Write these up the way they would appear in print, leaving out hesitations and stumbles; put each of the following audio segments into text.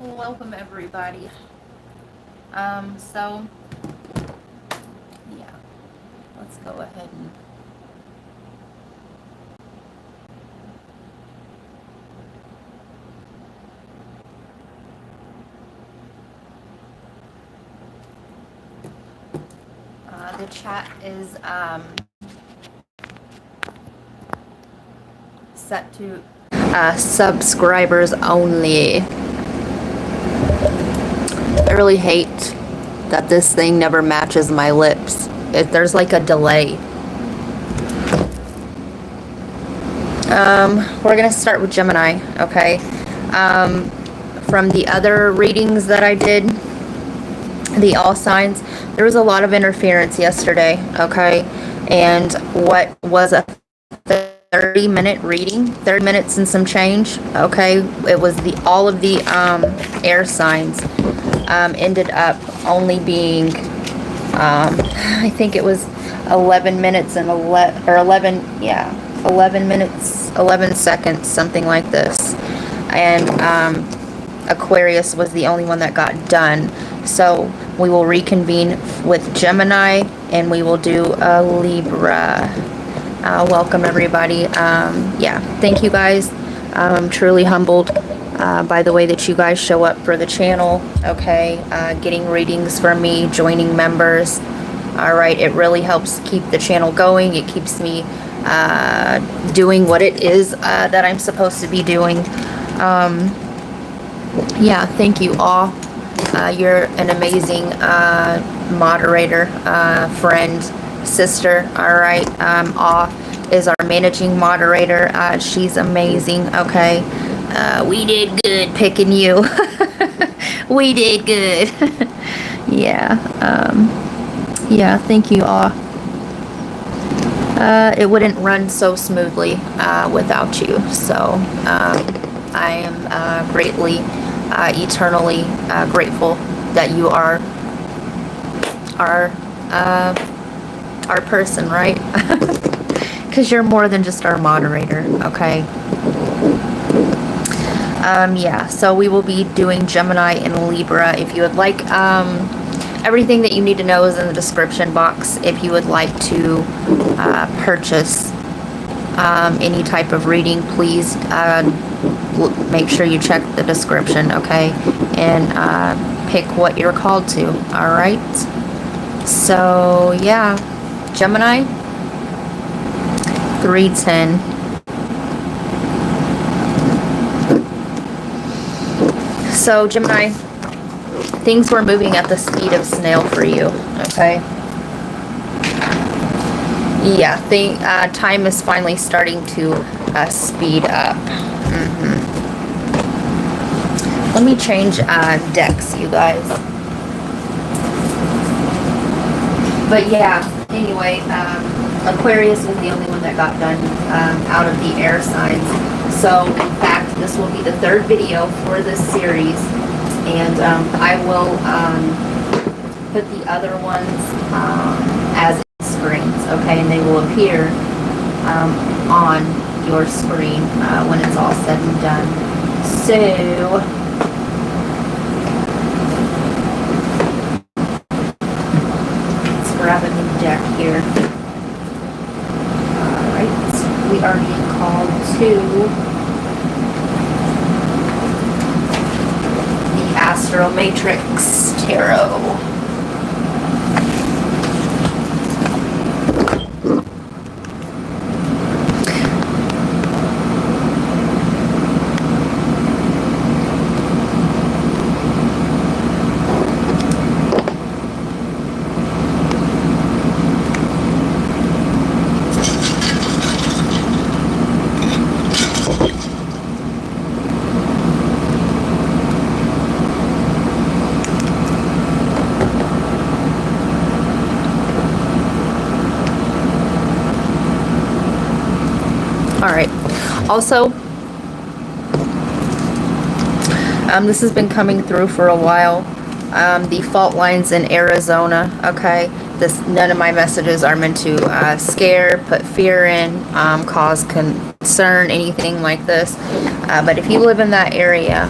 Welcome everybody. So yeah, let's go ahead and the chat is set to subscribers only. I really hate that this thing never matches my lips. There's like a delay. We're gonna start with Gemini, okay? From the other readings that I did, the all signs, there was a lot of interference yesterday, okay? And what was a 30-minute reading, 30 minutes and some change, okay? It was all of the air signs ended up only being I think it was 11 minutes and 11 minutes 11 seconds, something like this. And Aquarius was the only one that got done. So we will reconvene with Gemini and we will do a Libra. Welcome everybody. Yeah, thank you guys. I'm truly humbled by the way that you guys show up for the channel, okay? Getting readings from me, joining members. All right, it really helps keep the channel going. It keeps me doing what it is that I'm supposed to be doing. Yeah, thank you all. You're an amazing moderator, friend, sister. All right, Awe is our managing moderator. She's amazing, okay? We did good picking you. We did good. Yeah, yeah, thank you all. It wouldn't run so smoothly without you. So I am greatly, eternally grateful that you are our person, right? Because you're more than just our moderator, okay? Yeah, so we will be doing Gemini and Libra. If you would like, everything that you need to know is in the description box. If you would like to purchase any type of reading, please make sure you check the description, okay? And pick what you're called to, all right? So, yeah, Gemini, 310. So, Gemini, things were moving at the speed of snail for you, okay? Yeah, time is finally starting to speed up. Let me change decks, you guys. But yeah, anyway, Aquarius was the only one that got done out of the air signs. So, in fact, this will be the third video for this series. And I will put the other ones as screens, okay? And they will appear on your screen when it's all said and done. So, let's grab a new deck here. Alright, we are being called to Astro Matrix Tarot. Alright, also, this has been coming through for a while, the fault lines in Arizona, okay? None of my messages are meant to scare, put fear in, cause concern, anything like this. But if you live in that area,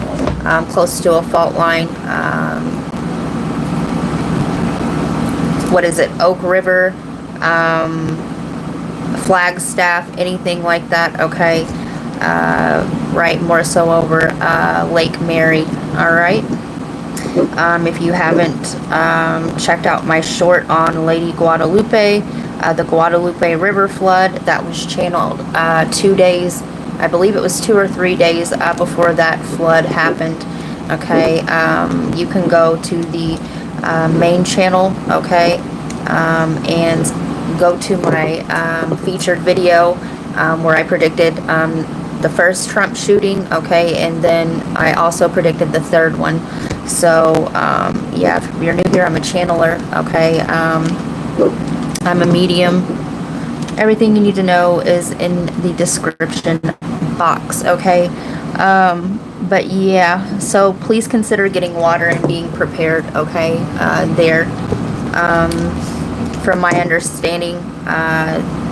close to a fault line. What is it? Oak River, Flagstaff, anything like that, okay? Right, more so over Lake Mary, all right? If you haven't checked out my short on Lady Guadalupe, the Guadalupe River flood, that was channeled 2 days, I believe it was 2 or 3 days before that flood happened, okay? You can go to the main channel, okay, and go to my featured video where I predicted the first Trump shooting, okay, and then I also predicted the third one. So yeah, if you're new here, I'm a channeler, okay. I'm a medium. Everything you need to know is in the description box, okay. But yeah, so please consider getting water and being prepared, okay, there. From my understanding,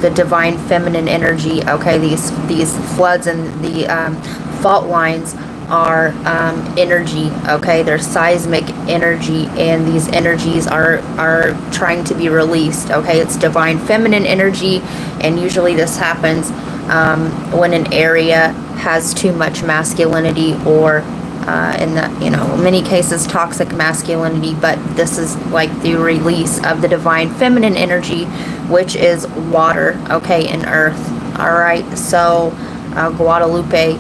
the divine feminine energy, okay, these floods and the fault lines are energy, okay, they're seismic energy, and these energies are trying to be released, okay. It's divine feminine energy, and usually this happens when an area has too much masculinity, or in the, you know, many cases toxic masculinity, but this is like the release of the divine feminine energy, which is water, okay, and earth, all right. So Guadalupe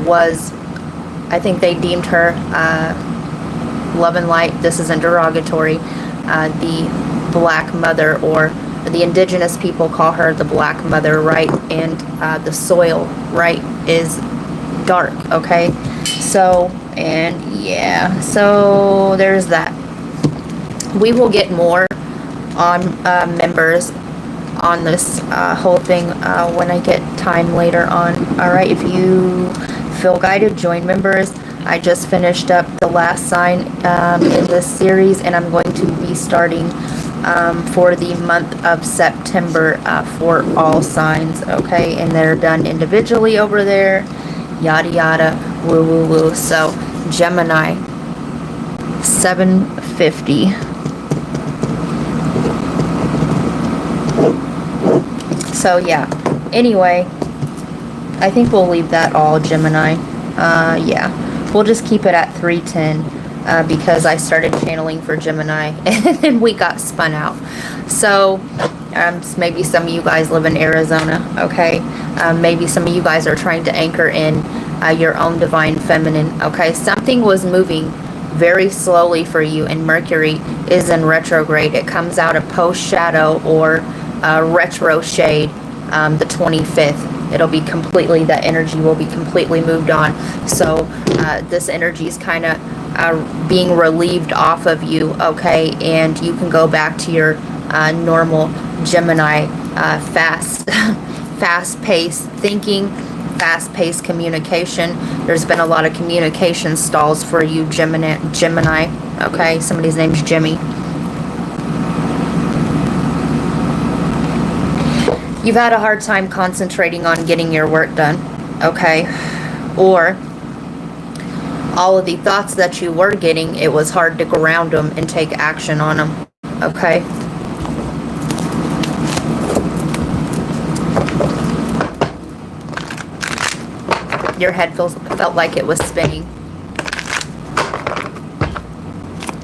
was, I think they deemed her love and light, this isn't derogatory, the Black Mother, or the indigenous people call her the Black Mother, right? And the soil, right, is dark, okay. So, and yeah, so there's that. We will get more on members on this whole thing when I get time later on, all right. If you feel guided, join members. I just finished up the last sign in this series, and I'm going to be starting for the month of September for all signs, okay, and they're done individually over there, yada yada, woo woo woo. So Gemini, 750. So yeah, anyway, I think we'll leave that all Gemini. Yeah, we'll just keep it at 310 because I started channeling for Gemini and then we got spun out. So maybe some of you guys live in Arizona, okay? Maybe some of you guys are trying to anchor in your own divine feminine, okay? Something was moving very slowly for you, and Mercury is in retrograde. It comes out of post shadow or retro shade the 25th. It'll be completely, that energy will be completely moved on. So this energy is kind of being relieved off of you, okay? And you can go back to your normal Gemini fast-paced thinking, fast-paced communication. There's been a lot of communication stalls for you, Gemini, okay? Somebody's name's Jimmy. You've had a hard time concentrating on getting your work done, okay? Or all of the thoughts that you were getting, it was hard to ground them and take action on them, okay? Your head felt like it was spinning.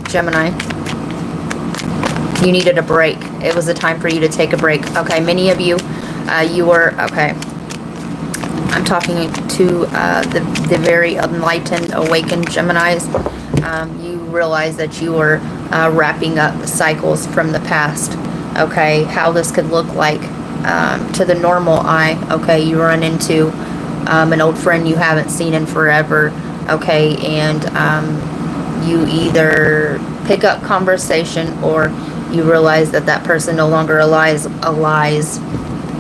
Gemini, you needed a break. It was a time for you to take a break. Okay, many of you, you were, okay, I'm talking to the very enlightened, awakened Geminis. You realize that you were wrapping up cycles from the past, okay, how this could look like to the normal eye, okay. You run into an old friend you haven't seen in forever, okay, and you either pick up conversation or you realize that that person no longer lies.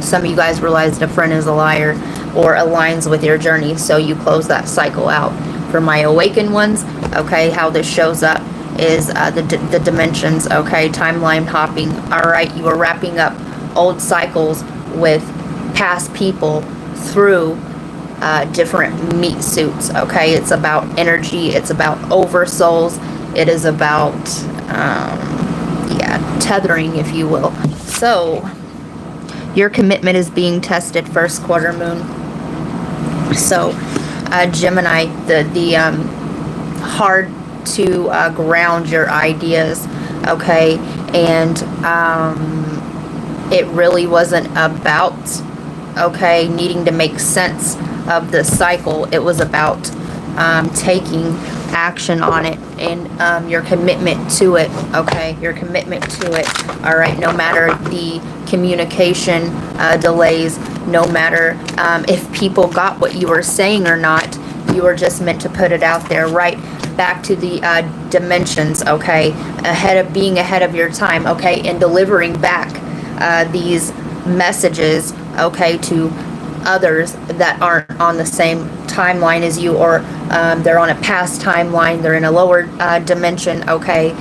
Some of you guys realized a friend is a liar or aligns with your journey, so you close that cycle out. For my awakened ones, okay, how this shows up is the dimensions, okay, timeline hopping. All right, you are wrapping up old cycles with past people through different meat suits, okay? It's about energy. It's about oversouls. It is about, yeah, tethering, if you will. So, your commitment is being tested, first quarter moon. So, Gemini, the hard to ground your ideas, okay? And it really wasn't about, okay, needing to make sense of the cycle. It was about taking action on it, and your commitment to it, okay? Your commitment to it, all right? No matter the communication delays, no matter if people got what you were saying or not, you were just meant to put it out there, right? Back to the dimensions, okay? Being ahead of your time, okay? And delivering back these messages, okay, to others that aren't on the same timeline as you, or they're on a past timeline, they're in a lower dimension, okay?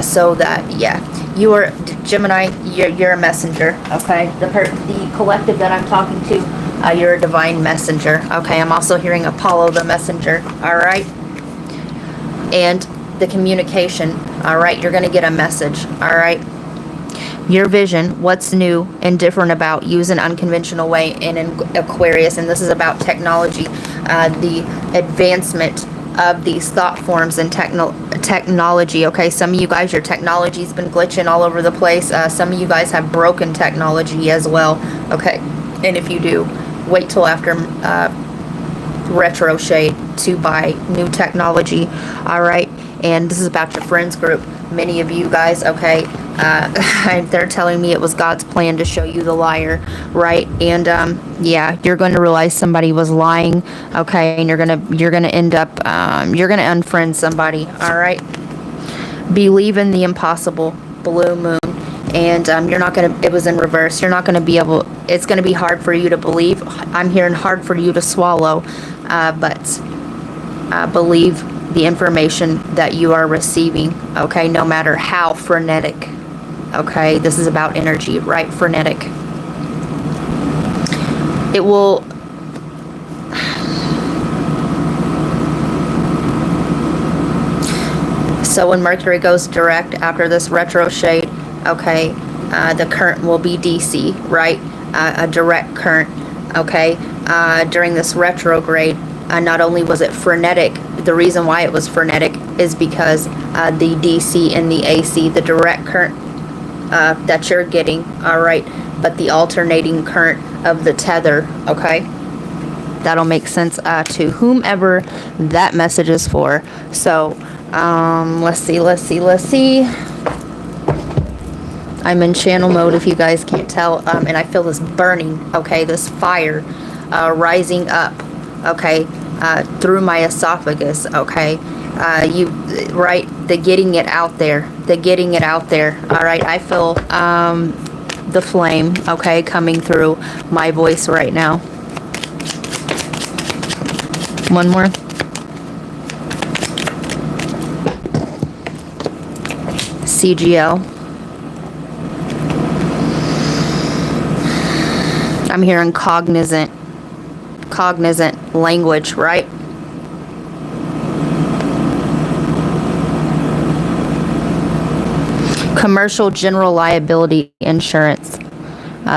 So that, yeah, you are, Gemini, you're a messenger, okay? The collective that I'm talking to, you're a divine messenger, okay? I'm also hearing Apollo the messenger, all right? And the communication, all right? You're going to get a message, all right? Your vision, what's new and different about use an unconventional way in Aquarius, and this is about technology, the advancement of these thought forms and technology, okay? Some of you guys, your technology's been glitching all over the place. Some of you guys have broken technology as well, okay? And if you do, wait till after retro shade to buy new technology, all right? And this is about your friends group. Many of you guys, okay, they're telling me it was God's plan to show you the liar, right? And yeah, you're going to realize somebody was lying, okay? And you're gonna end up you're gonna unfriend somebody, all right? Believe in the impossible, blue moon. And you're not gonna, it was in reverse, you're not gonna be able, it's gonna be hard for you to believe. I'm hearing hard for you to swallow, but believe the information that you are receiving, okay? No matter how frenetic, okay? This is about energy, right? Frenetic. It will, so when Mercury goes direct after this retro shade, okay, the current will be DC, right? A direct current, okay? During this retrograde, not only was it frenetic, the reason why it was frenetic is because the DC and the AC, the direct current that you're getting, all right, but the alternating current of the tether, okay? That'll make sense to whomever that message is for. So, let's see. I'm in channel mode if you guys can't tell, and I feel this burning, okay, this fire rising up, okay, through my esophagus, okay, right, the getting it out there, all right, I feel the flame, okay, coming through my voice right now. One more. CGL. I'm hearing cognizant language, right? Commercial general liability insurance.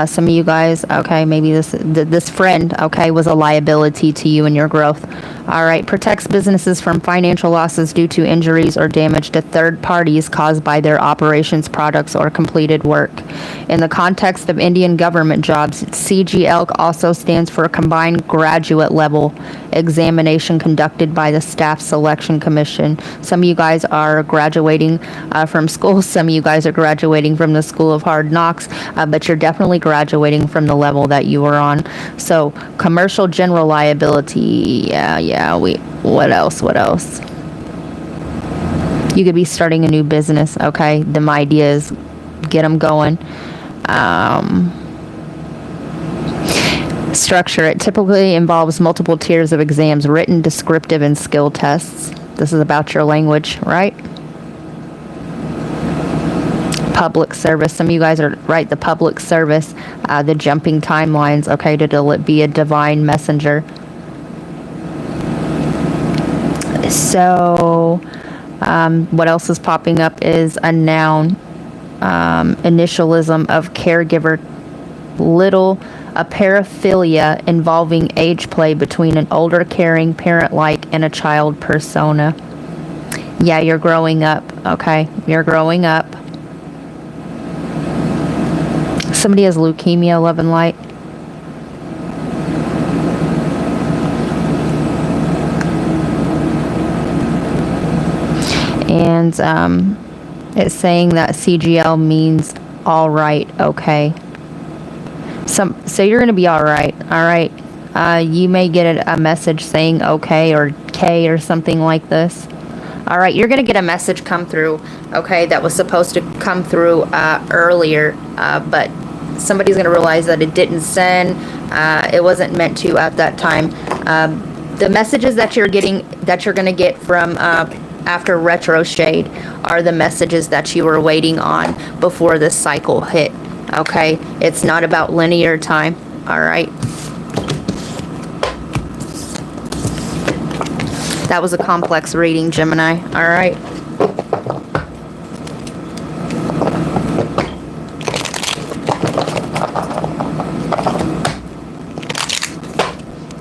Some of you guys, okay, maybe this friend, okay, was a liability to you and your growth. All right, protects businesses from financial losses due to injuries or damage to third parties caused by their operations, products, or completed work. In the context of Indian government jobs, CGL also stands for a combined graduate level examination conducted by the Staff Selection Commission. Some of you guys are graduating from school. Some of you guys are graduating from the School of Hard Knocks, but you're definitely graduating from the level that you were on. So commercial general liability, what else? You could be starting a new business, okay? Them ideas, get them going. Structure, it typically involves multiple tiers of exams, written, descriptive, and skill tests. This is about your language, right? Public service, some of you guys are right, the public service, the jumping timelines, okay, to be a divine messenger, So, what else is popping up is a noun, initialism of caregiver, a paraphilia involving age play between an older, caring, parent-like and a child persona. Yeah, you're growing up, okay? You're growing up. Somebody has leukemia, love and light. And it's saying that CGL means all right, okay. So you're going to be all right, all right. You may get a message saying okay or K or something like this. All right, you're going to get a message come through, okay, that was supposed to come through earlier, but somebody's going to realize that it didn't send. It wasn't meant to at that time. The messages that you're getting, that you're going to get from after retro shade, are the messages that you were waiting on before this cycle hit. Okay, it's not about linear time. All right, that was a complex reading, Gemini. All right.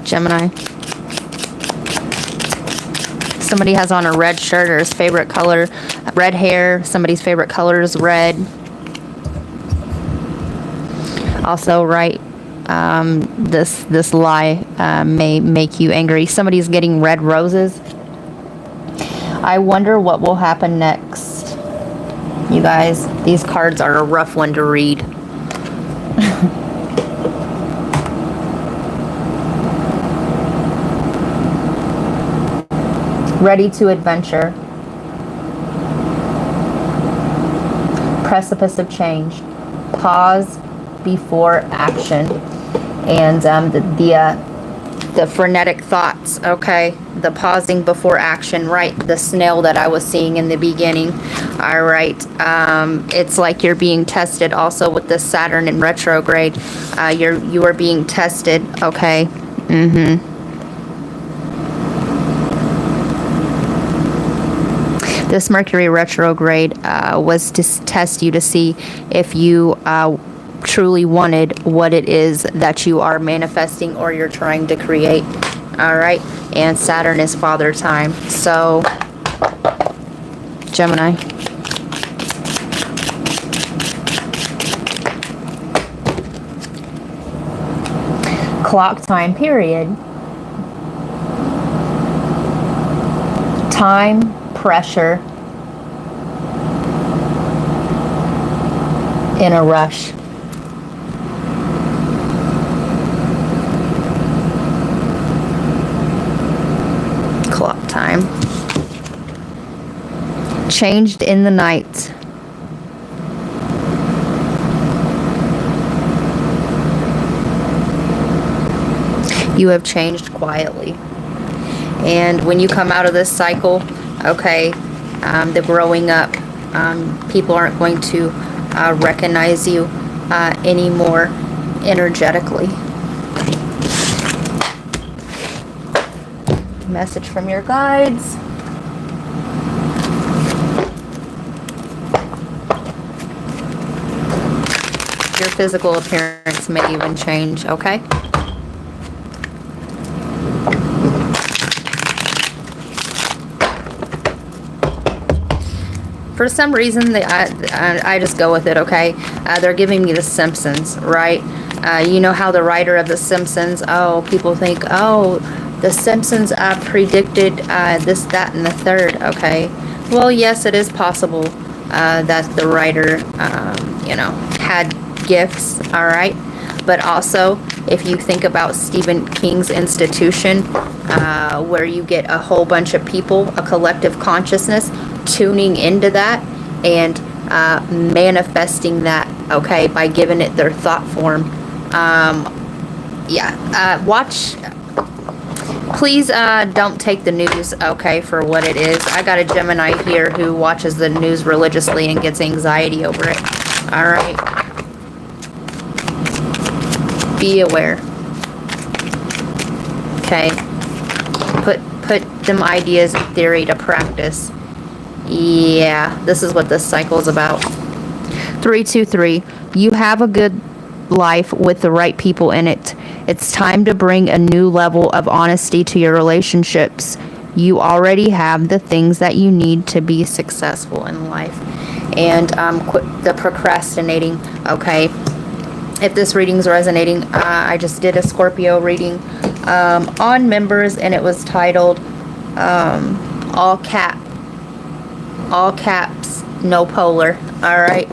Gemini. Somebody has on a red shirt, or his favorite color, red hair. Somebody's favorite color is red. Also, right, this lie may make you angry. Somebody's getting red roses. I wonder what will happen next. You guys, these cards are a rough one to read. Ready to adventure. Precipice of change. Pause before action. And the frenetic thoughts, okay? The pausing before action, right? The snail that I was seeing in the beginning. All right. It's like you're being tested also with the Saturn in retrograde. You are being tested, okay? This Mercury retrograde was to test you to see if you truly wanted what it is that you are manifesting or you're trying to create. All right. And Saturn is father time. So, Gemini. Clock time period. Time, pressure, in a rush. Clock time. Changed in the night. You have changed quietly. And when you come out of this cycle, okay, the growing up, people aren't going to recognize you anymore energetically. Message from your guides. Your physical appearance may even change, okay? For some reason, I just go with it, okay? They're giving me The Simpsons, right? You know how the writer of The Simpsons, people think, The Simpsons predicted this, that, and the third, okay? Well, yes, it is possible that the writer, had gifts, all right? But also, if you think about Stephen King's Institution, where you get a whole bunch of people, a collective consciousness, tuning into that and manifesting that, okay, by giving it their thought form. Watch. Please don't take the news, okay, for what it is. I got a Gemini here who watches the news religiously and gets anxiety over it. All right. Be aware. Okay. put them ideas and theory to practice. Yeah, this is what this cycle is about. 323. You have a good life with the right people in it. It's time to bring a new level of honesty to your relationships. You already have the things that you need to be successful in life. And quit the procrastinating, okay? If this reading's resonating, I just did a Scorpio reading on members, and it was titled all caps, no polar. All right,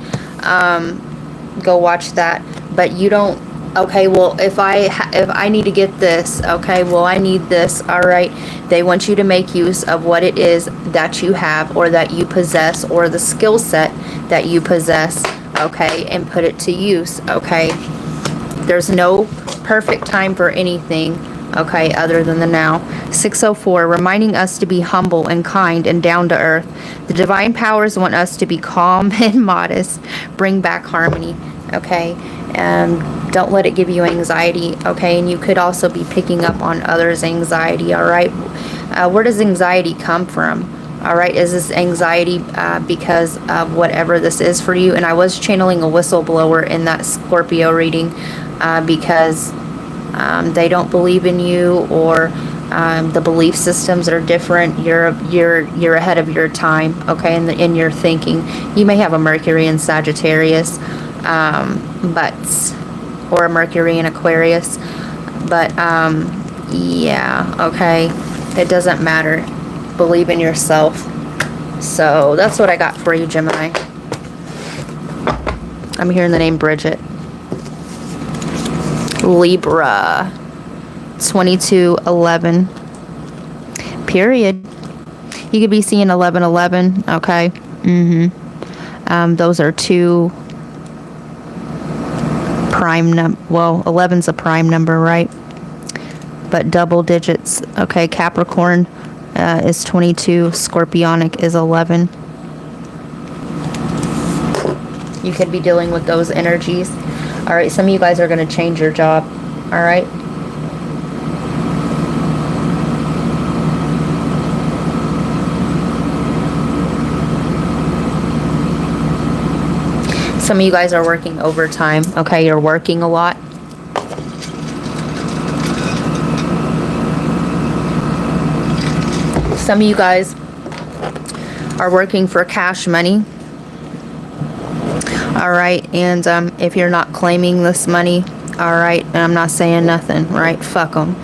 go watch that. But you don't. Okay, well, if I need to get this, okay, well, I need this. All right, they want you to make use of what it is that you have, or that you possess, or the skill set that you possess, okay, and put it to use, okay? There's no perfect time for anything, okay, other than the now. 604, reminding us to be humble and kind and down to earth. The divine powers want us to be calm and modest. Bring back harmony, okay? Don't let it give you anxiety, okay? And you could also be picking up on others' anxiety, all right? Where does anxiety come from? All right, is this anxiety because of whatever this is for you? And I was channeling a whistleblower in that Scorpio reading because they don't believe in you, or the belief systems are different. You're ahead of your time, okay? In your thinking, you may have a Mercury in Sagittarius, or a Mercury in Aquarius, but yeah, okay, it doesn't matter. Believe in yourself. So that's what I got for you, Gemini. I'm hearing the name Bridget. Libra 2211 period. You could be seeing 1111, okay? Those are two prime well, 11's a prime number, right? But double digits, okay? Capricorn is 22, Scorpionic is 11. You could be dealing with those energies. All right, some of you guys are going to change your job, all right? Some of you guys are working overtime, okay? You're working a lot. Some of you guys are working for cash money. All right, and if you're not claiming this money, all right, and I'm not saying nothing, right? Fuck them.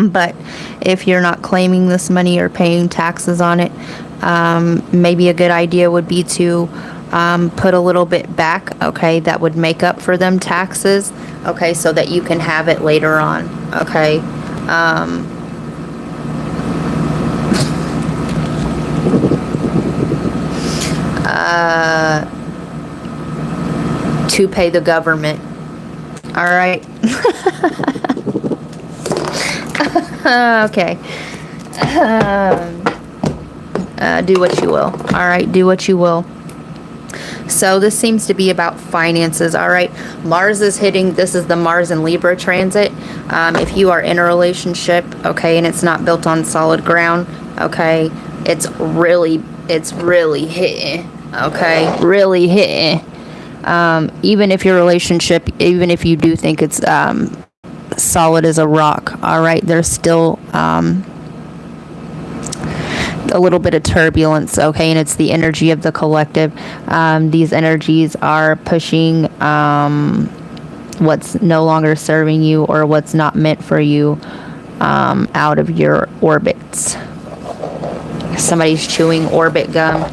But if you're not claiming this money or paying taxes on it, maybe a good idea would be to put a little bit back, okay? That would make up for them taxes, okay? So that you can have it later on, okay? To pay the government. All right. Okay. Do what you will. All right. Do what you will. So this seems to be about finances. All right. Mars is hitting. This is the Mars and Libra transit. If you are in a relationship, okay, and it's not built on solid ground, okay, it's really hitting. Okay. Really hitting. Even if your relationship, even if you do think it's solid as a rock, all right, there's still a little bit of turbulence, okay, and it's the energy of the collective. These energies are pushing what's no longer serving you or what's not meant for you out of your orbits. Somebody's chewing orbit gum.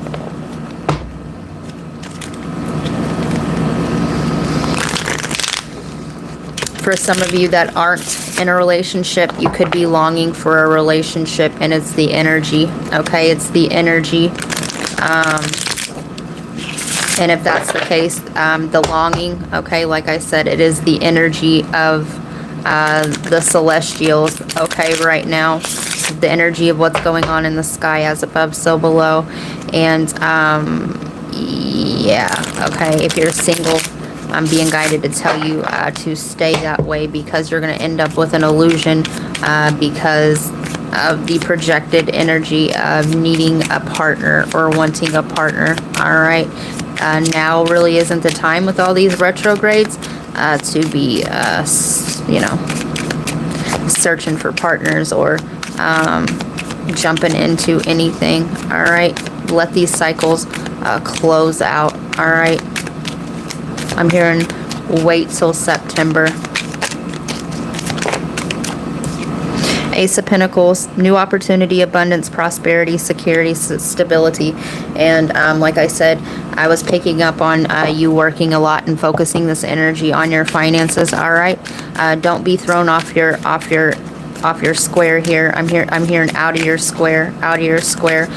For some of you that aren't in a relationship, you could be longing for a relationship, and it's the energy, okay? It's the energy. And if that's the case, the longing, okay, like I said, it is the energy of the celestials, okay, right now. The energy of what's going on in the sky, as above, so below. And, yeah, okay, if you're single, I'm being guided to tell you to stay that way, because you're going to end up with an illusion, because of the projected energy of needing a partner or wanting a partner. All right. Now really isn't the time with all these retrogrades to be, you know, searching for partners or jumping into anything. All right. Let these cycles close out. All right. I'm hearing wait till September. Ace of Pentacles, new opportunity, abundance, prosperity, security, stability. And like I said, I was picking up on you working a lot and focusing this energy on your finances. All right. Don't be thrown off your square here. I'm hearing out of your square, out of your square.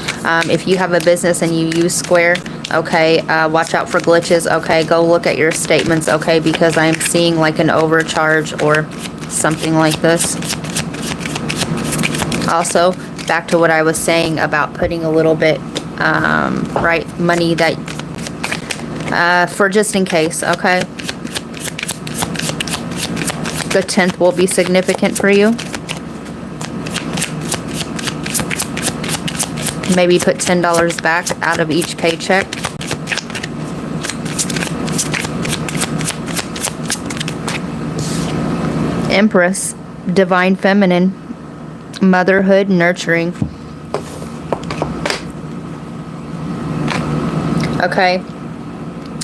If you have a business and you use Square, okay, watch out for glitches. Okay, go look at your statements. Okay, because I'm seeing like an overcharge or something like this. Also, back to what I was saying about putting a little bit, right, money that, for just in case, okay? The 10th will be significant for you. Maybe put $10 back out of each paycheck. Empress, divine feminine, motherhood, nurturing. Okay.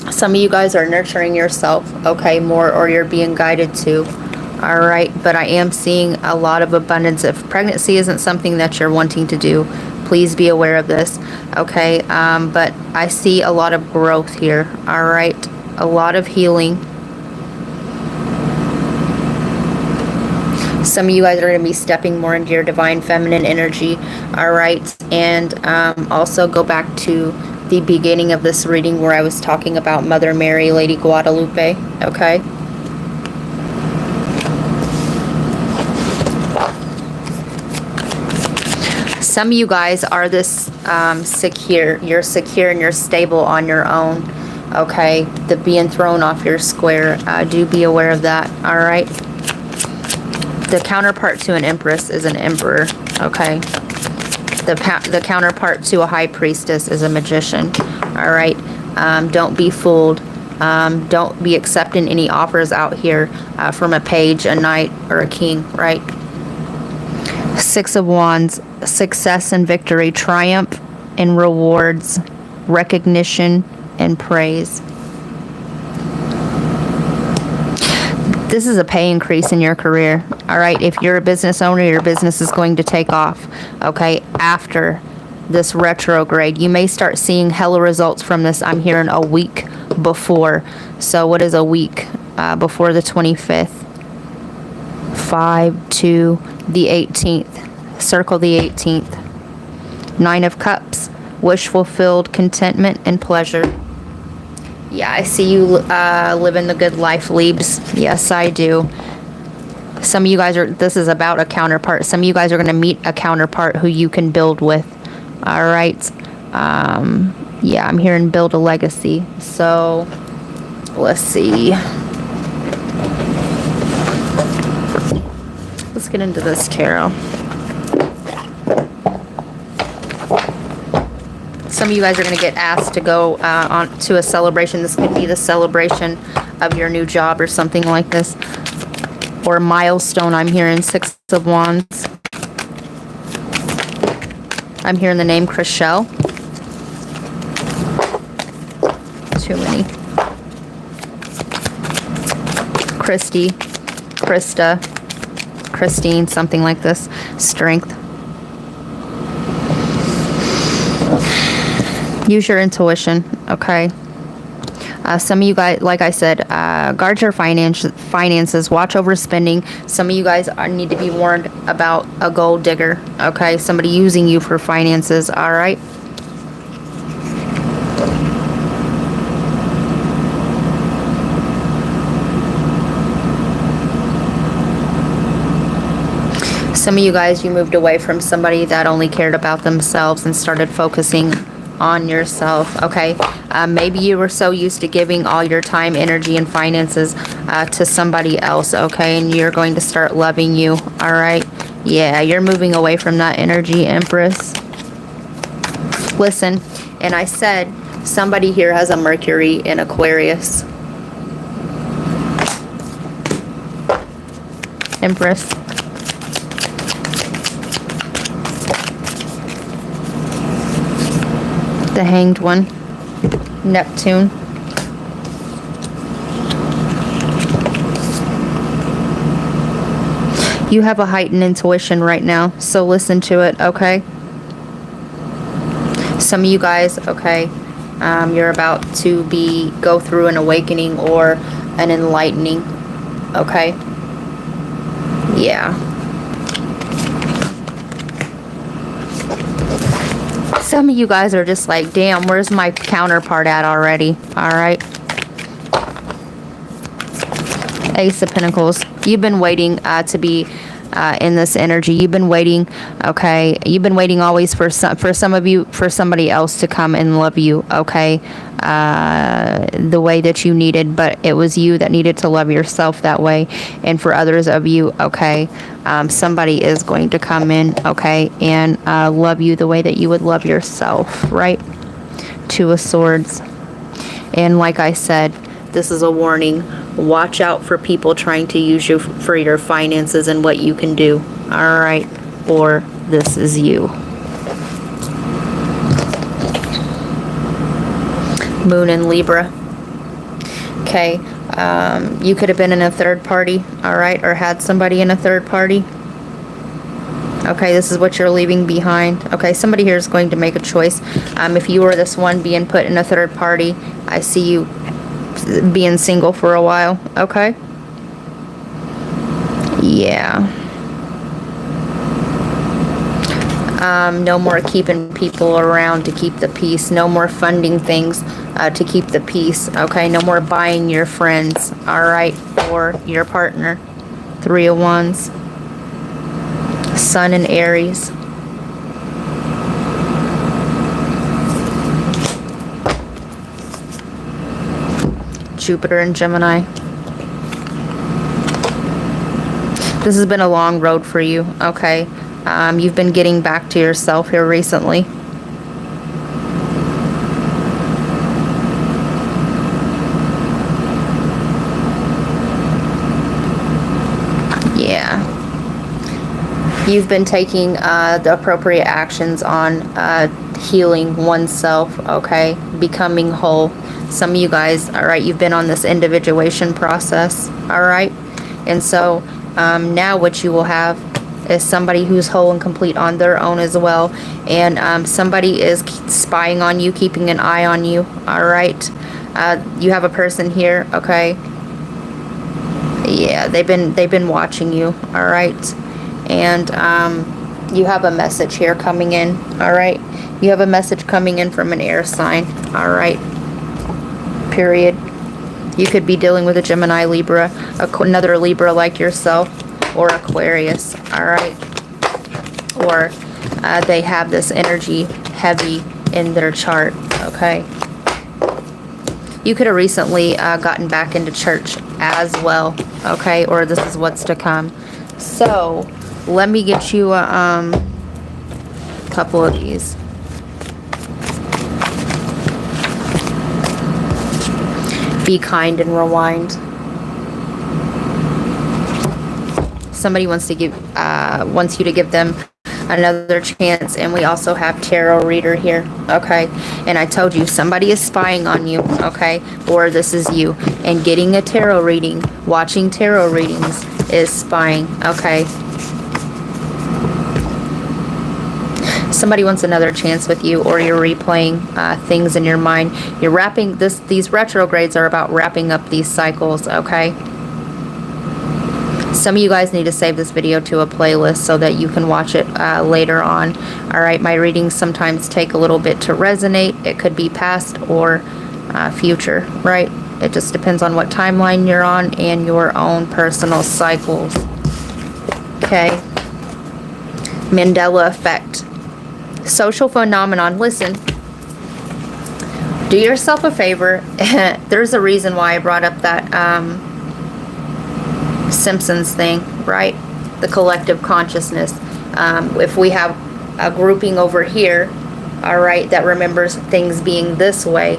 Some of you guys are nurturing yourself, okay, more, or you're being guided to. All right. But I am seeing a lot of abundance. If pregnancy isn't something that you're wanting to do, please be aware of this. Okay. But I see a lot of growth here. All right. A lot of healing. Some of you guys are going to be stepping more into your divine feminine energy. All right. And also go back to the beginning of this reading where I was talking about Mother Mary, Lady Guadalupe. Okay. Some of you guys are this secure. You're secure and you're stable on your own. Okay. The being thrown off your square. Do be aware of that. All right. The counterpart to an empress is an emperor, okay? The counterpart to a high priestess is a magician, all right? Don't be fooled. Don't be accepting any offers out here from a page, a knight, or a king, right? Six of Wands, success and victory, triumph and rewards, recognition and praise. This is a pay increase in your career, all right? If you're a business owner, your business is going to take off, okay, after this retrograde. You may start seeing hella results from this. I'm hearing a week before. So what is a week before the 25th? 5 to the 18th. Circle the 18th. 9 of Cups, wish fulfilled, contentment and pleasure. Yeah, I see you living the good life, Leaves. Yes, I do. Some of you guys this is about a counterpart. Some of you guys are going to meet a counterpart who you can build with. All right. Yeah, I'm hearing build a legacy. So, let's see. Let's get into this tarot. Some of you guys are going to get asked to go on to a celebration. This could be the celebration of your new job or something like this. Or a milestone. I'm hearing 6 of Wands. I'm hearing the name Chriselle. Too many. Christy, Krista, Christine, something like this. Strength. Use your intuition, okay? Some of you guys, like I said, guard your finances. Watch over spending. Some of you guys need to be warned about a gold digger, okay? Somebody using you for finances, all right? Some of you guys, you moved away from somebody that only cared about themselves and started focusing on yourself, okay? Maybe you were so used to giving all your time, energy, and finances to somebody else, okay? And you're going to start loving you, all right? Yeah, you're moving away from that energy, Empress. Listen, and I said somebody here has a Mercury in Aquarius. Empress. The Hanged One. Neptune. You have a heightened intuition right now, so listen to it, okay? Some of you guys, okay, you're about to go through an awakening or an enlightening, okay? Yeah. Some of you guys are just like, damn, where's my counterpart at already? All right. Ace of Pentacles. You've been waiting to be in this energy. You've been waiting, okay? You've been waiting always for some of you, for somebody else to come and love you, okay? The way that you needed, but it was you that needed to love yourself that way. And for others of you, okay, somebody is going to come in, okay, and love you the way that you would love yourself, right? Two of Swords. And like I said, this is a warning. Watch out for people trying to use you for your finances and what you can do. All right. Or this is you. Moon in Libra. Okay. You could have been in a third party. All right. Or had somebody in a third party. Okay. This is what you're leaving behind. Okay. Somebody here is going to make a choice. If you were this one being put in a third party, I see you being single for a while, okay? Yeah. No more keeping people around to keep the peace. No more funding things to keep the peace, okay? No more buying your friends, all right? Or your partner. Three of Wands. Sun in Aries. Jupiter and Gemini. This has been a long road for you, okay? You've been getting back to yourself here recently. Yeah. You've been taking the appropriate actions on healing oneself, okay? Becoming whole. Some of you guys, all right, you've been on this individuation process, all right? And so now what you will have is somebody who's whole and complete on their own as well. And somebody is spying on you, keeping an eye on you, all right? You have a person here, okay? Yeah, they've been watching you, all right? And you have a message here coming in, all right? You have a message coming in from an air sign, all right? Period. You could be dealing with a Gemini, Libra, another Libra like yourself, or Aquarius, all right? Or they have this energy heavy in their chart, okay? You could have recently gotten back into church as well, okay? Or this is what's to come. So, let me get you a couple of these. Be kind and rewind. Somebody wants to wants you to give them another chance, and we also have tarot reader here, okay? And I told you somebody is spying on you, okay? Or this is you. And getting a tarot reading, watching tarot readings is spying, okay? Somebody wants another chance with you, or you're replaying things in your mind. You're wrapping these retrogrades are about wrapping up these cycles, okay? Some of you guys need to save this video to a playlist so that you can watch it later on. All right, my readings sometimes take a little bit to resonate. It could be past or future, right? It just depends on what timeline you're on and your own personal cycles. Okay. Mandela effect. Social phenomenon. Listen, do yourself a favor. There's a reason why I brought up that Simpsons thing, right? the collective consciousness. If we have a grouping over here, all right, that remembers things being this way,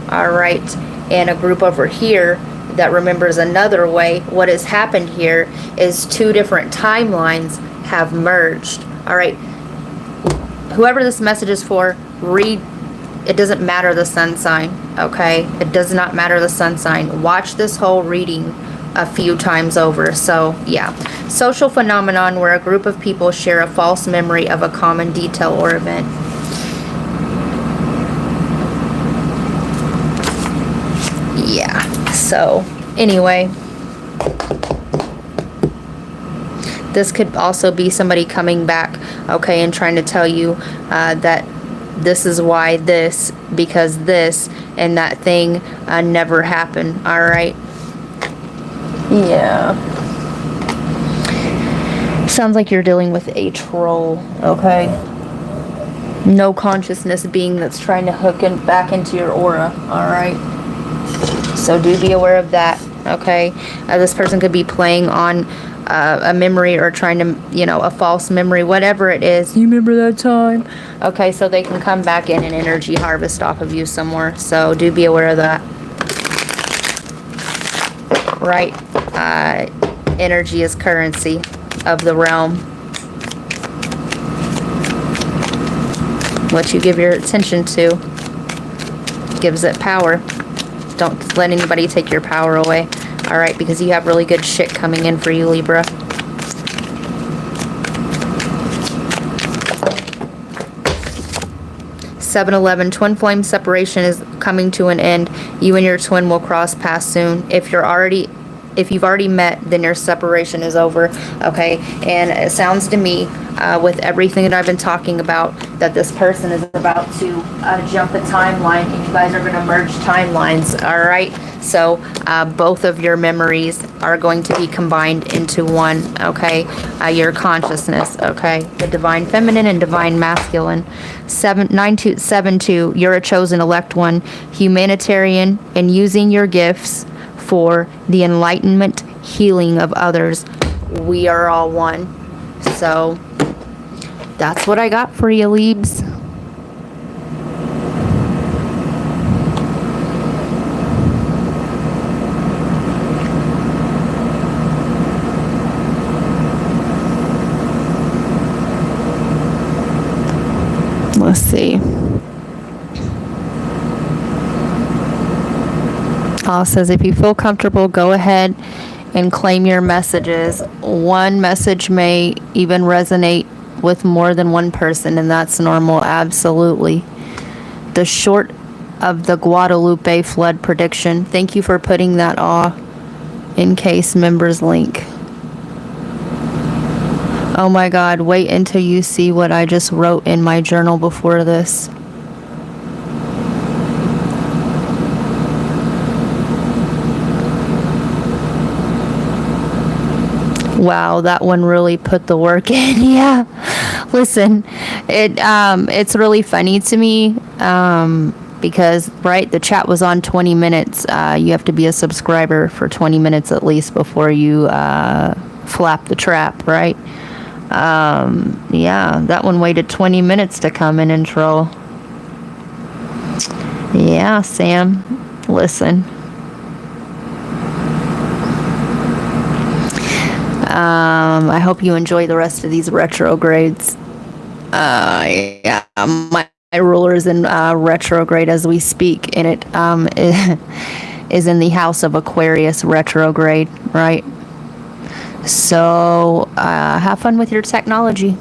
all right, and a group over here that remembers another way, what has happened here is two different timelines have merged. All right, whoever this message is for, read. It doesn't matter the sun sign, okay? It does not matter the sun sign. Watch this whole reading a few times over. So yeah, social phenomenon where a group of people share a false memory of a common detail or event. Yeah, so anyway, this could also be somebody coming back, okay, and trying to tell you that this is why this, because this and that thing never happened, all right? Yeah. Sounds like you're dealing with a troll, okay? No consciousness being that's trying to hook in back into your aura, all right? So do be aware of that, okay? This person could be playing on a memory or trying to, you know, a false memory, whatever it is. You remember that time? Okay, so they can come back in and energy harvest off of you somewhere. So do be aware of that. Right? Energy is currency of the realm. What you give your attention to gives it power. Don't let anybody take your power away. All right, because you have really good shit coming in for you, Libra. (7-11) twin flame separation is coming to an end. You and your twin will cross paths soon. If you've already met, then your separation is over. Okay, and it sounds to me, with everything that I've been talking about, that this person is about to jump a timeline, and you guys are going to merge timelines. All right, so both of your memories are going to be combined into one. Okay, your consciousness. Okay, the divine feminine and divine masculine. 9272. You're a chosen elect one, humanitarian, and using your gifts for the enlightenment, healing of others. We are all one. So that's what I got for you, Leaves. Let's see. Says if you feel comfortable, go ahead and claim your messages. One message may even resonate with more than one person, and that's normal. Absolutely. The short of the Guadalupe flood prediction. Thank you for putting that in case members link. Oh my God, wait until you see what I just wrote in my journal before this. Wow, that one really put the work in. Yeah. Listen, it's really funny to me because, right, the chat was on 20 minutes. You have to be a subscriber for 20 minutes at least before you flap the trap, right? Yeah, that one waited 20 minutes to come in and troll. Yeah, Sam, listen. I hope you enjoy the rest of these retrogrades. Yeah, my ruler is in retrograde as we speak, and it is in the house of Aquarius retrograde, right? So have fun with your technology.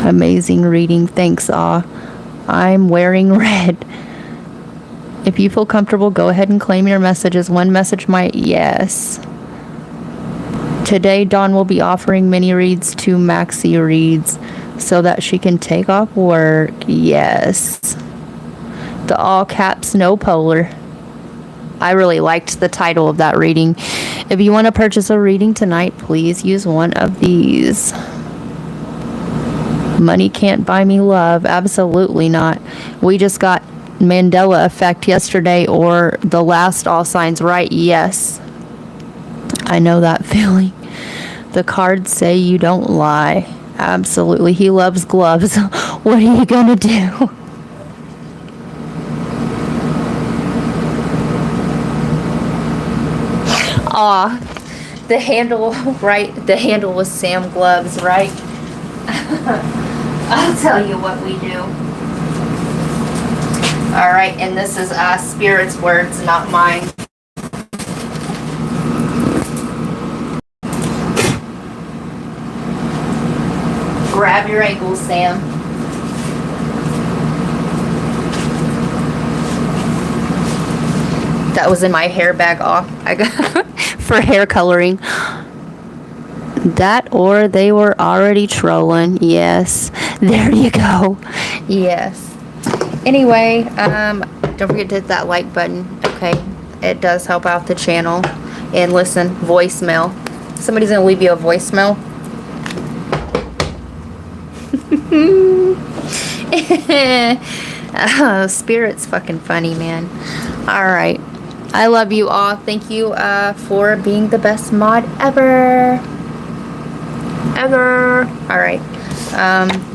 Amazing reading. Thanks, I'm wearing red. If you feel comfortable, go ahead and claim your messages. One message might, yes. Today, Dawn will be offering mini reads to Maxi Reads so that she can take off work. Yes. The all caps, no polar. I really liked the title of that reading. If you want to purchase a reading tonight, please use one of these. Money can't buy me love. Absolutely not. We just got Mandela effect yesterday or the last all signs, right? Yes. I know that feeling. The cards say you don't lie. Absolutely. He loves gloves. What are you going to do? Aw, the handle, right? The handle was Sam Gloves, right? I'll tell you what we do. All right, and this is Spirit's words, not mine. Grab your ankles, Sam. That was in my hair bag off. I got for hair coloring. That or they were already trolling. Yes. There you go. Yes. Anyway, don't forget to hit that like button. Okay. It does help out the channel. And listen, voicemail. Somebody's going to leave you a voicemail. Oh, Spirit's fucking funny, man. Alright. I love you all. Thank you for being the best mod ever. Alright.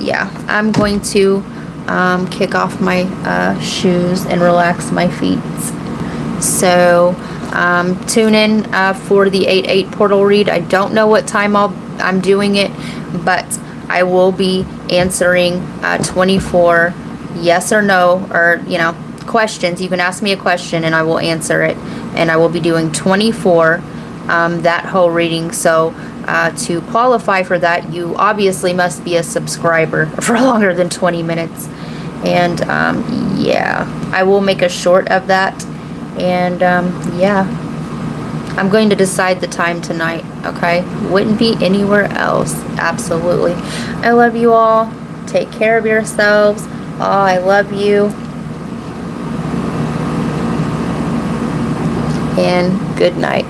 Yeah. I'm going to kick off my shoes and relax my feet. So, tune in for the 8/8 portal read. I don't know what time I'm doing it, but I will be answering 24 yes or no, or, you know, questions. You can ask me a question and I will answer it. And I will be doing 24 that whole reading. So to qualify for that, you obviously must be a subscriber for longer than 20 minutes. And yeah, I will make a short of that. And yeah, I'm going to decide the time tonight. Okay, wouldn't be anywhere else. Absolutely. I love you all. Take care of yourselves. Oh, I love you. And good night.